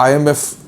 IMF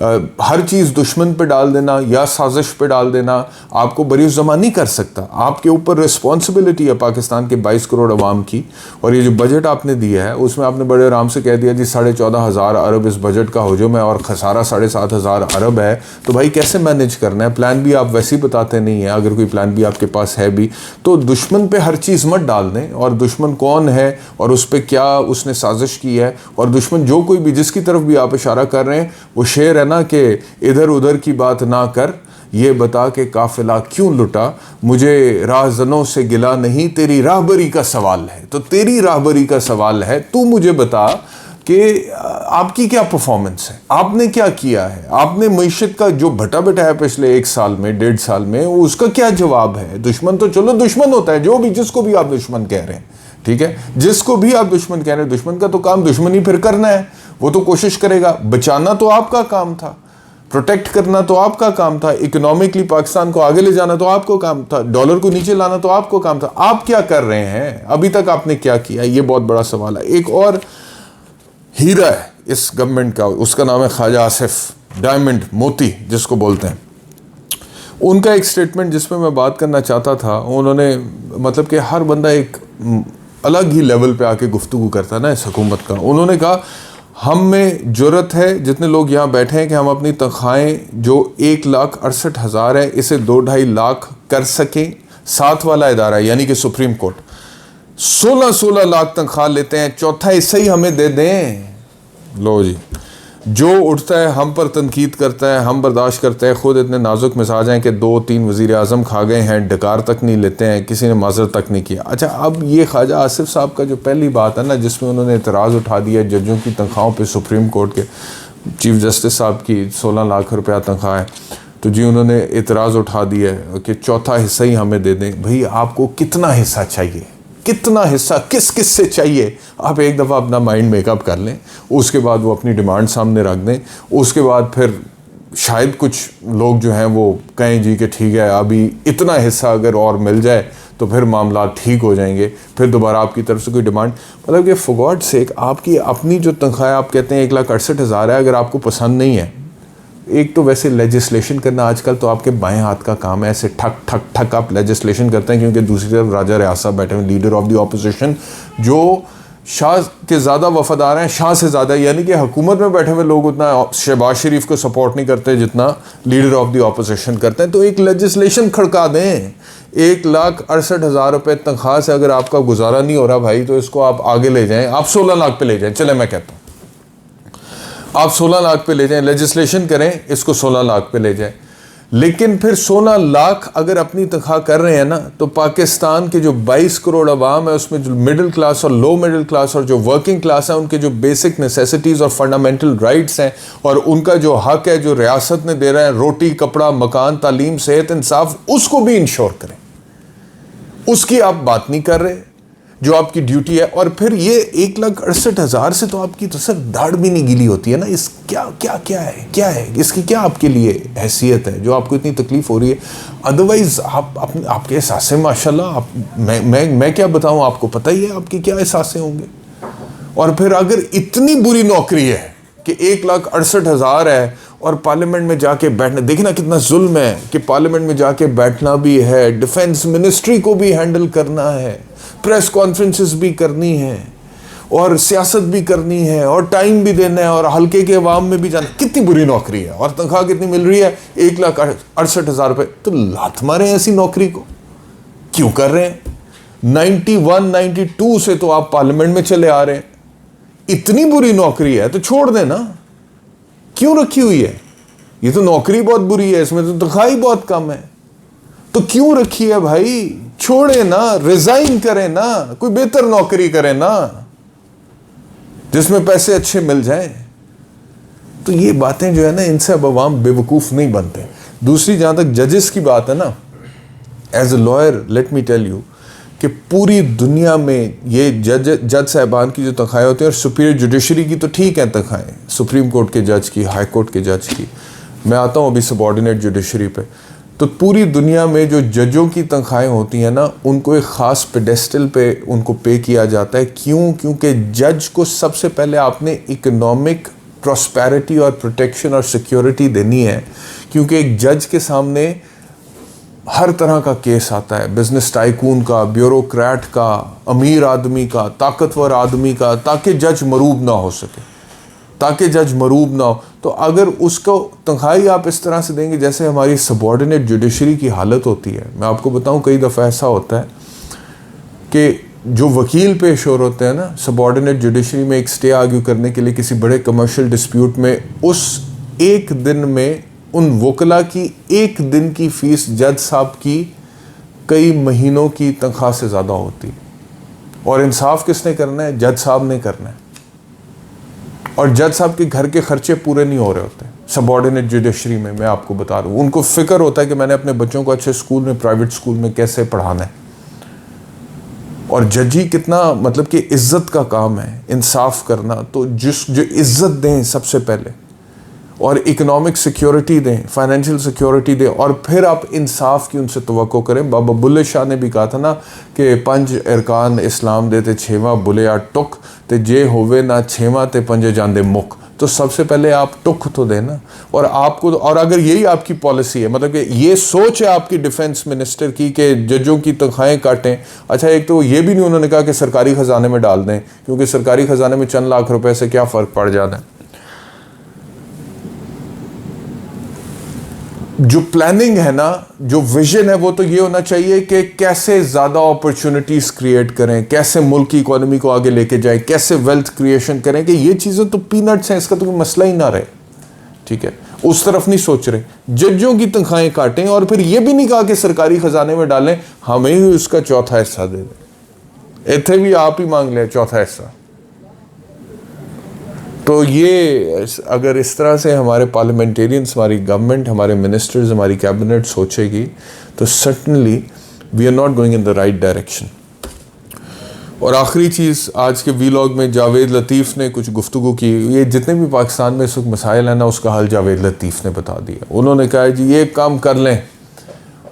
ہر چیز دشمن پہ ڈال دینا یا سازش پہ ڈال دینا آپ کو بری الزماں نہیں کر سکتا. آپ کے اوپر رسپانسبلٹی ہے پاکستان کے 22 کروڑ عوام کی. اور یہ جو بجٹ آپ نے دیا ہے اس میں آپ نے بڑے آرام سے کہہ دیا جی 14,500 ارب اس بجٹ کا ہجوم ہے اور خسارہ 7,500 ارب ہے. تو بھائی کیسے مینیج کرنا ہے؟ پلان بھی آپ ویسے ہی بتاتے نہیں ہیں. اگر کوئی پلان بھی آپ کے پاس ہے بھی تو دشمن پہ ہر چیز مت ڈال دیں. اور دشمن کون ہے اور اس پہ کیا اس نے سازش کی ہے، اور دشمن جو کوئی بھی جس کی طرف بھی آپ اشارہ کر رہے ہیں وہ شعر ہے نا کہ ادھر ادھر کی بات نہ کر، یہ بتا کہ قافلہ کیوں لٹا، مجھے راہزنوں سے گلا نہیں، تیری راہبری کا سوال ہے. تو تیری راہبری کا سوال ہے، تو مجھے بتا کہ آپ کی کیا پرفارمنس ہے، آپ نے کیا کیا ہے، آپ نے معیشت کا جو بھٹا بٹا ہے پچھلے 1 سال میں 1.5 سال میں اس کا کیا جواب ہے. دشمن تو چلو دشمن ہوتا ہے، جو بھی جس کو بھی آپ دشمن کہہ رہے ہیں، ٹھیک ہے، جس کو بھی آپ دشمن کہہ رہے ہیں، دشمن کا تو کام دشمنی پھر کرنا ہے. وہ تو کوشش کرے گا، بچانا تو آپ کا کام تھا، پروٹیکٹ کرنا تو آپ کا کام تھا، اکنامکلی پاکستان کو آگے لے جانا تو آپ کو کام تھا، ڈالر کو نیچے لانا تو آپ کو کام تھا. آپ کیا کر رہے ہیں ابھی تک؟ آپ نے کیا کیا؟ یہ بہت بڑا سوال ہے. ایک اور ہیرا ہے اس گورنمنٹ کا، اس کا نام ہے خواجہ آصف، ڈائمنڈ موتی جس کو بولتے ہیں. ان کا ایک سٹیٹمنٹ جس میں بات کرنا چاہتا تھا، انہوں نے مطلب کہ ہر بندہ ایک الگ ہی لیول پہ آ کے گفتگو کرتا ہے نا اس حکومت کا. انہوں نے کہا ہم میں جرت ہے جتنے لوگ یہاں بیٹھے ہیں کہ ہم اپنی تنخواہیں جو 1,68,000 ہے اسے 2-2.5 لاکھ کر سکیں. 7 والا ادارہ یعنی کہ سپریم کورٹ 16 لاکھ تنخواہ لیتے ہیں، چوتھا حصہ ہی ہمیں دے دیں. لو جی، جو اٹھتا ہے ہم پر تنقید کرتا ہے ہم برداشت کرتے ہیں. خود اتنے نازک مزاج ہیں کہ 2-3 وزیر اعظم کھا گئے ہیں، ڈکار تک نہیں لیتے ہیں، کسی نے معذرت تک نہیں کیا. اچھا، اب یہ خواجہ آصف صاحب کا جو پہلی بات ہے نا جس میں انہوں نے اعتراض اٹھا دیا ججوں کی تنخواہوں پہ، سپریم کورٹ کے چیف جسٹس صاحب کی 16 لاکھ روپیہ تنخواہ ہے، تو جی انہوں نے اعتراض اٹھا دیا کہ چوتھا حصہ ہی ہمیں دے دیں. بھئی آپ کو کتنا حصہ چاہیے، کتنا حصہ کس سے چاہیے؟ آپ ایک دفعہ اپنا مائنڈ میک اپ کر لیں، اس کے بعد وہ اپنی ڈیمانڈ سامنے رکھ دیں. اس کے بعد پھر شاید کچھ لوگ جو ہیں وہ کہیں جی کہ ٹھیک ہے ابھی اتنا حصہ اگر اور مل جائے تو پھر معاملات ٹھیک ہو جائیں گے، پھر دوبارہ آپ کی طرف سے کوئی ڈیمانڈ. مطلب کہ فار گاڈ سیک آپ کی اپنی جو تنخواہ آپ کہتے ہیں 1,68,000 ہے، اگر آپ کو پسند نہیں ہے، ایک تو ویسے لیجسلیشن کرنا آج کل تو آپ کے بائیں ہاتھ کا کام ہے، ایسے ٹھک ٹھک ٹھک آپ لیجسلیشن کرتے ہیں، کیونکہ دوسری طرف راجہ ریاست بیٹھے ہوئے لیڈر آف دی اپوزیشن جو شاہ کے زیادہ وفادار ہیں، شاہ سے زیادہ، یعنی کہ حکومت میں بیٹھے ہوئے لوگ اتنا شہباز شریف کو سپورٹ نہیں کرتے جتنا لیڈر آف دی اپوزیشن کرتے ہیں. تو ایک لیجسلیشن کھڑکا دیں. 1,68,000 روپے تنخواہ سے اگر آپ کا گزارا نہیں ہو رہا بھائی تو اس کو آپ آگے لے جائیں، آپ 16 لاکھ پہ لے جائیں. چلے میں کہتا ہوں آپ 16 لاکھ پہ لے جائیں، لیجسلیشن کریں، اس کو 16 لاکھ پہ لے جائیں. لیکن پھر 16 لاکھ اگر اپنی تنخواہ کر رہے ہیں نا تو پاکستان کے جو 22 کروڑ عوام ہے اس میں جو مڈل کلاس اور لو مڈل کلاس اور جو ورکنگ کلاس ہے ان کے جو بیسک نیسیسٹیز اور فنڈامنٹل رائٹس ہیں اور ان کا جو حق ہے جو ریاست نے دے رہا ہے، روٹی، کپڑا، مکان، تعلیم، صحت، انصاف، اس کو بھی انشور کریں. اس کی آپ بات نہیں کر رہے جو آپ کی ڈیوٹی ہے. اور پھر یہ 1,68,000 سے تو آپ کی تو سر داڑھ بھی نہیں گیلی ہوتی ہے نا. اس کیا ہے اس کی کیا آپ کے لیے حیثیت ہے جو آپ کو اتنی تکلیف ہو رہی ہے؟ ادروائز آپ کے احساسیں ماشاءاللہ میں کیا بتاؤں، آپ کو پتہ ہی ہے آپ کی کیا احساسیں ہوں گے. اور پھر اگر اتنی بری نوکری ہے کہ 1,68,000 ہے اور پارلیمنٹ میں جا کے بیٹھنا، دیکھنا کتنا ظلم ہے کہ پارلیمنٹ میں جا کے بیٹھنا بھی ہے، ڈیفنس منسٹری کو بھی ہینڈل کرنا ہے، پریس کانفرنسز بھی کرنی ہے اور سیاست بھی کرنی ہے اور ٹائم بھی دینا ہے اور حلقے کے عوام میں بھی جانا. کتنی بری نوکری ہے اور تنخواہ کتنی مل رہی ہے؟ 1,68,000 روپے. تو لات ماریں ایسی نوکری کو، کیوں کر رہے ہیں؟ 91 92 سے تو آپ پارلیمنٹ میں چلے آ رہے ہیں. اتنی بری نوکری ہے تو چھوڑ دیں نا، کیوں رکھی ہوئی ہے؟ یہ تو نوکری بہت بری ہے، اس میں تو تنخواہ ہی بہت کم ہے، تو کیوں رکھی ہے بھائی؟ چھوڑے نا، ریزائن کریں نا، کوئی بہتر نوکری کریں نا جس میں پیسے اچھے مل جائیں. تو یہ باتیں جو ہے نا ان سے اب عوام بے وقوف نہیں بنتے. دوسری جہاں تک ججز کی بات ہے نا، as a lawyer let me tell you کہ پوری دنیا میں یہ جج صاحبان کی جو تنخواہیں ہوتی ہیں، اور سپیریئر جوڈیشری کی تو ٹھیک ہے تنخواہیں، سپریم کورٹ کے جج کی، ہائی کورٹ کے جج کی، میں آتا ہوں ابھی سبارڈینیٹ جوڈیشری پہ. تو پوری دنیا میں جو ججوں کی تنخواہیں ہوتی ہیں نا ان کو ایک خاص پیڈیسٹل پہ ان کو پے کیا جاتا ہے. کیونکہ جج کو سب سے پہلے آپ نے اکنامک پراسپیرٹی اور پروٹیکشن اور سیکیورٹی دینی ہے، کیونکہ ایک جج کے سامنے ہر طرح کا کیس آتا ہے، بزنس ٹائکون کا، بیوروکریٹ کا، امیر آدمی کا، طاقتور آدمی کا، تاکہ جج مروب نہ ہو سکے، تاکہ جج مروب نہ ہو. تو اگر اس کو تنخواہی آپ اس طرح سے دیں گے جیسے ہماری سبارڈینیٹ جوڈیشری کی حالت ہوتی ہے. میں آپ کو بتاؤں کئی دفعہ ایسا ہوتا ہے کہ جو وکیل پیش ہو ہوتے ہیں نا سبارڈینیٹ جوڈیشری میں ایک سٹے آرگیو کرنے کے لیے کسی بڑے کمرشل ڈسپیوٹ میں، اس ایک دن میں ان وکلا کی ایک دن کی فیس جج صاحب کی کئی مہینوں کی تنخواہ سے زیادہ ہوتی. اور انصاف کس نے کرنا ہے؟ جج صاحب نے کرنا ہے. اور جج صاحب کے گھر کے خرچے پورے نہیں ہو رہے ہوتے سبارڈینیٹ جوڈیشری میں آپ کو بتا رہا ہوں. ان کو فکر ہوتا ہے کہ میں نے اپنے بچوں کو اچھے اسکول میں، پرائیویٹ اسکول میں کیسے پڑھانا ہے. اور ججی کتنا مطلب کہ عزت کا کام ہے انصاف کرنا. تو جو عزت دیں سب سے پہلے، اور اکنامک سیکیورٹی دیں، فائنینشیل سیکیورٹی دیں، اور پھر آپ انصاف کی ان سے توقع کریں. بابا بلے شاہ نے بھی کہا تھا نا کہ 5 ارکان اسلام دے تے 6واں بلیا ٹک تے جے ہووے نہ 6واں تے 5 جاندے مک. تو سب سے پہلے آپ ٹک تو دیں نا. اور آپ کو، اور اگر یہی آپ کی پالیسی ہے، مطلب کہ یہ سوچ ہے آپ کی ڈیفنس منسٹر کی کہ ججوں کی تنخواہیں کاٹیں. اچھا، ایک تو یہ بھی نہیں انہوں نے کہا کہ سرکاری خزانے میں ڈال دیں، کیونکہ سرکاری خزانے میں چند لاکھ روپے سے کیا فرق پڑ جاتا ہے. جو پلاننگ ہے نا، جو ویژن ہے، وہ تو یہ ہونا چاہیے کہ کیسے زیادہ اپرچونٹیز کریٹ کریں، کیسے ملک کی اکانومی کو آگے لے کے جائیں، کیسے ویلتھ کریشن کریں. کہ یہ چیزیں تو پینٹس ہیں، اس کا تو کوئی مسئلہ ہی نہ رہے. ٹھیک ہے، اس طرف نہیں سوچ رہے. ججوں کی تنخواہیں کاٹیں، اور پھر یہ بھی نہیں کہا کہ سرکاری خزانے میں ڈالیں، ہمیں ہی اس کا چوتھا حصہ دے دیں. ایتھے بھی آپ ہی مانگ لیں چوتھا حصہ. تو یہ اگر اس طرح سے ہمارے پارلیمنٹیرینز، ہماری گورنمنٹ، ہمارے منسٹرز، ہماری کیبنٹ سوچے گی تو certainly we are not going in the right direction. اور آخری چیز، آج کے ویلاگ میں جاوید لطیف نے کچھ گفتگو کی. یہ جتنے بھی پاکستان میں اس وقت مسائل ہیں نا، اس کا حل جاوید لطیف نے بتا دیا. انہوں نے کہا جی یہ کام کر لیں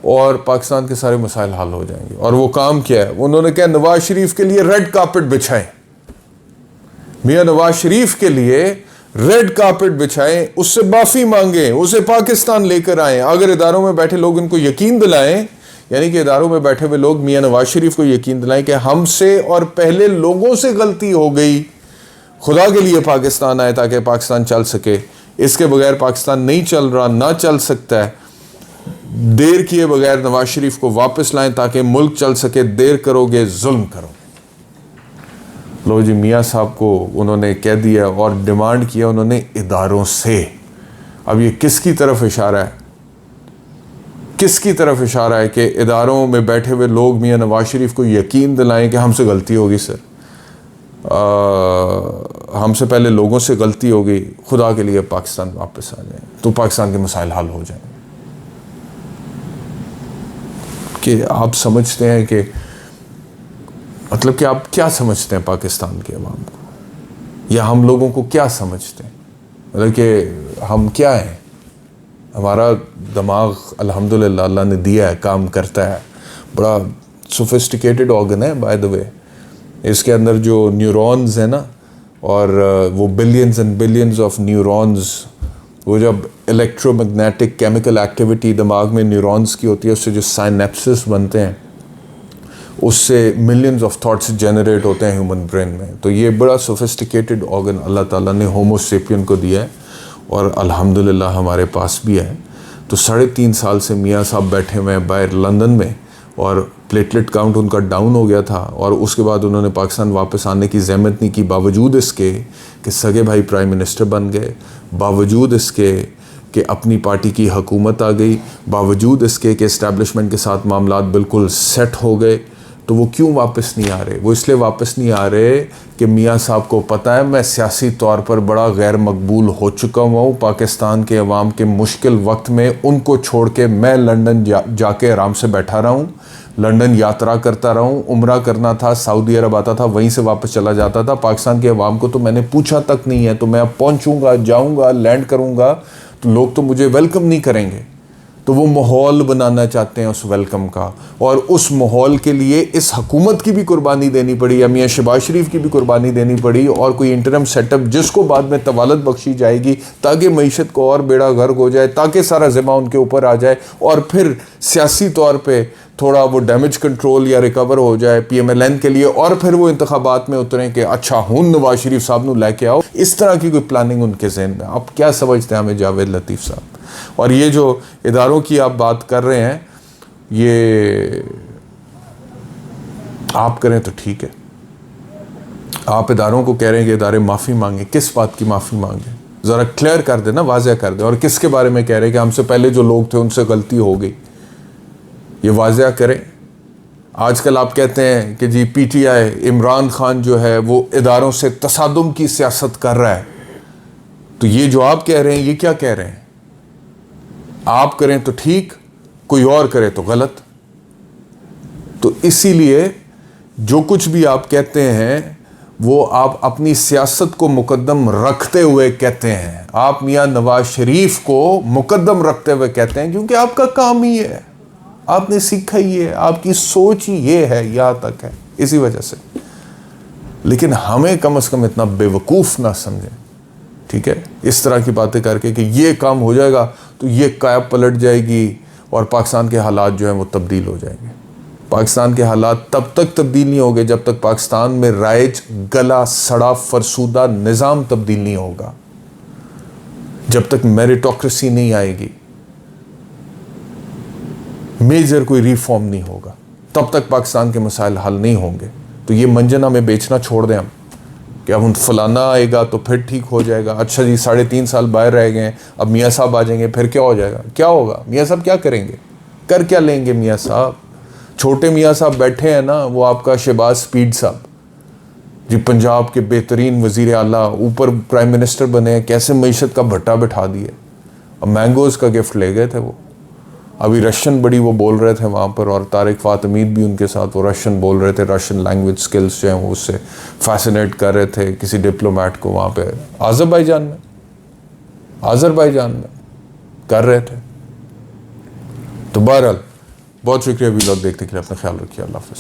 اور پاکستان کے سارے مسائل حل ہو جائیں گے. اور وہ کام کیا ہے؟ انہوں نے کہا نواز شریف کے لیے ریڈ کارپٹ بچھائیں. میاں نواز شریف کے لیے ریڈ کارپٹ بچھائیں، اس سے معافی مانگیں، اسے پاکستان لے کر آئیں. اگر اداروں میں بیٹھے لوگ ان کو یقین دلائیں، یعنی کہ اداروں میں بیٹھے ہوئے لوگ میاں نواز شریف کو یقین دلائیں کہ ہم سے اور پہلے لوگوں سے غلطی ہو گئی، خدا کے لیے پاکستان آئے تاکہ پاکستان چل سکے. اس کے بغیر پاکستان نہیں چل رہا، نہ چل سکتا ہے. دیر کیے بغیر نواز شریف کو واپس لائیں تاکہ ملک چل سکے. دیر کرو گے ظلم کرو. لو جی، میاں صاحب کو انہوں نے کہہ دیا اور ڈیمانڈ کیا انہوں نے اداروں سے. اب یہ کس کی طرف اشارہ ہے؟ کس کی طرف اشارہ ہے کہ اداروں میں بیٹھے ہوئے لوگ میاں نواز شریف کو یقین دلائیں کہ ہم سے غلطی ہوگی سر، ہم سے پہلے لوگوں سے غلطی ہوگی، خدا کے لیے پاکستان واپس آ جائیں تو پاکستان کے مسائل حل ہو جائیں. کہ آپ سمجھتے ہیں کہ مطلب کہ آپ کیا سمجھتے ہیں پاکستان کے عوام کو، یا ہم لوگوں کو کیا سمجھتے ہیں؟ مطلب کہ ہم کیا ہیں؟ ہمارا دماغ الحمدللہ اللہ نے دیا ہے، کام کرتا ہے، بڑا سوفسٹیکیٹڈ آرگن ہے بائی دا وے. اس کے اندر جو نیورونز ہیں نا، اور وہ billions and billions of neurons, وہ جب الیکٹرو میگنیٹک کیمیکل ایکٹیویٹی دماغ میں نیورونز کی ہوتی ہے، اس سے جو سائنیپسز بنتے ہیں، اس سے ملینز آف تھاٹس جنریٹ ہوتے ہیں ہیومن برین میں. تو یہ بڑا سوفسٹیکیٹڈ آرگن اللہ تعالیٰ نے ہومو سیپین کو دیا ہے، اور الحمدللہ ہمارے پاس بھی ہے. تو 3.5 سال سے میاں صاحب بیٹھے ہوئے ہیں باہر لندن میں، اور پلیٹلیٹ کاؤنٹ ان کا ڈاؤن ہو گیا تھا، اور اس کے بعد انہوں نے پاکستان واپس آنے کی زحمت نہیں کی، باوجود اس کے کہ سگے بھائی پرائم منسٹر بن گئے، باوجود اس کے کہ اپنی پارٹی کی حکومت آ گئی، باوجود اس کے کہ اسٹیبلشمنٹ کے ساتھ معاملات بالکل سیٹ ہو گئے. تو وہ کیوں واپس نہیں آ رہے؟ وہ اس لیے واپس نہیں آ رہے کہ میاں صاحب کو پتہ ہے میں سیاسی طور پر بڑا غیر مقبول ہو چکا ہوں. پاکستان کے عوام کے مشکل وقت میں ان کو چھوڑ کے میں لنڈن جا کے آرام سے بیٹھا رہا ہوں، لنڈن یاترا کرتا رہا ہوں، عمرہ کرنا تھا، سعودی عرب آتا تھا، وہیں سے واپس چلا جاتا تھا. پاکستان کے عوام کو تو میں نے پوچھا تک نہیں ہے. تو میں اب پہنچوں گا، جاؤں گا، لینڈ کروں گا تو لوگ تو مجھے ویلکم نہیں کریں گے. تو وہ ماحول بنانا چاہتے ہیں اس ویلکم کا، اور اس ماحول کے لیے اس حکومت کی بھی قربانی دینی پڑی، یا میاں شہباز شریف کی بھی قربانی دینی پڑی، اور کوئی انٹرم سیٹ اپ جس کو بعد میں طوالت بخشی جائے گی تاکہ معیشت کو اور بیڑا غرق ہو جائے، تاکہ سارا ذمہ ان کے اوپر آ جائے، اور پھر سیاسی طور پہ تھوڑا وہ ڈیمیج کنٹرول یا ریکور ہو جائے پی ایم ایل این کے لیے، اور پھر وہ انتخابات میں اتریں کہ اچھا ہوں نواز شریف صاحب نو لے کے آؤ۔ اس طرح کی کوئی پلاننگ ان کے ذہن میں۔ آپ کیا سمجھتے ہیں ہمیں جاوید لطیف صاحب؟ اور یہ جو اداروں کی آپ بات کر رہے ہیں، یہ آپ کریں تو ٹھیک ہے، آپ اداروں کو کہہ رہے ہیں کہ ادارے معافی مانگیں، کس بات کی معافی مانگیں؟ ذرا کلیئر کر دیں نا، واضح کر دیں، اور کس کے بارے میں کہہ رہے ہیں کہ ہم سے پہلے جو لوگ تھے ان سے غلطی ہو گئی، یہ واضح کریں۔ آج کل آپ کہتے ہیں کہ جی P T I Imran Khan جو ہے وہ اداروں سے تصادم کی سیاست کر رہا ہے، تو یہ جو آپ کہہ رہے ہیں یہ کیا کہہ رہے ہیں؟ آپ کریں تو ٹھیک، کوئی اور کرے تو غلط۔ تو اسی لیے جو کچھ بھی آپ کہتے ہیں وہ آپ اپنی سیاست کو مقدم رکھتے ہوئے کہتے ہیں، آپ میاں نواز شریف کو مقدم رکھتے ہوئے کہتے ہیں، کیونکہ آپ کا کام ہی ہے، آپ نے سیکھا ہی ہے، آپ کی سوچ ہی یہ ہے، یہاں تک ہے، اسی وجہ سے۔ لیکن ہمیں کم از کم اتنا بے وقوف نہ سمجھیں، ٹھیک ہے، اس طرح کی باتیں کر کے کہ یہ کام ہو جائے گا تو یہ قائب پلٹ جائے گی اور پاکستان کے حالات جو ہیں وہ تبدیل ہو جائیں گے۔ پاکستان کے حالات تب تک تبدیل نہیں ہوگے جب تک پاکستان میں رائج گلا سڑا فرسودہ نظام تبدیل نہیں ہوگا، جب تک میریٹوکریسی نہیں آئے گی، میجر کوئی ریفارم نہیں ہوگا، تب تک پاکستان کے مسائل حل نہیں ہوں گے۔ تو یہ منجن ہمیں بیچنا چھوڑ دیں ہم، کہ اب فلانا آئے گا تو پھر ٹھیک ہو جائے گا، اچھا جی 3.5 سال باہر رہ گئے ہیں، اب میاں صاحب آ جائیں گے پھر کیا ہو جائے گا؟ کیا ہوگا؟ میاں صاحب کیا کریں گے؟ کر کیا لیں گے میاں صاحب؟ چھوٹے میاں صاحب بیٹھے ہیں نا، وہ آپ کا شہباز سپیڈ صاحب جی، پنجاب کے بہترین وزیر اعلیٰ، اوپر پرائم منسٹر بنے ہیں، کیسے معیشت کا بھٹا بٹھا دیے، اب مینگوز کا گفٹ لے گئے تھے وہ، ابھی رشین بڑی وہ بول رہے تھے وہاں پر، اور طارق فاطمید بھی ان کے ساتھ وہ رشین بول رہے تھے، رشین لینگویج سکلز جو ہیں وہ اس سے فیسنیٹ کر رہے تھے کسی ڈپلومیٹ کو وہاں پہ آذربائیجان میں کر رہے تھے۔ تو بہرحال بہت شکریہ، ویلاگ دیکھتے کے لیے اپنا خیال رکھیے، اللہ حافظ۔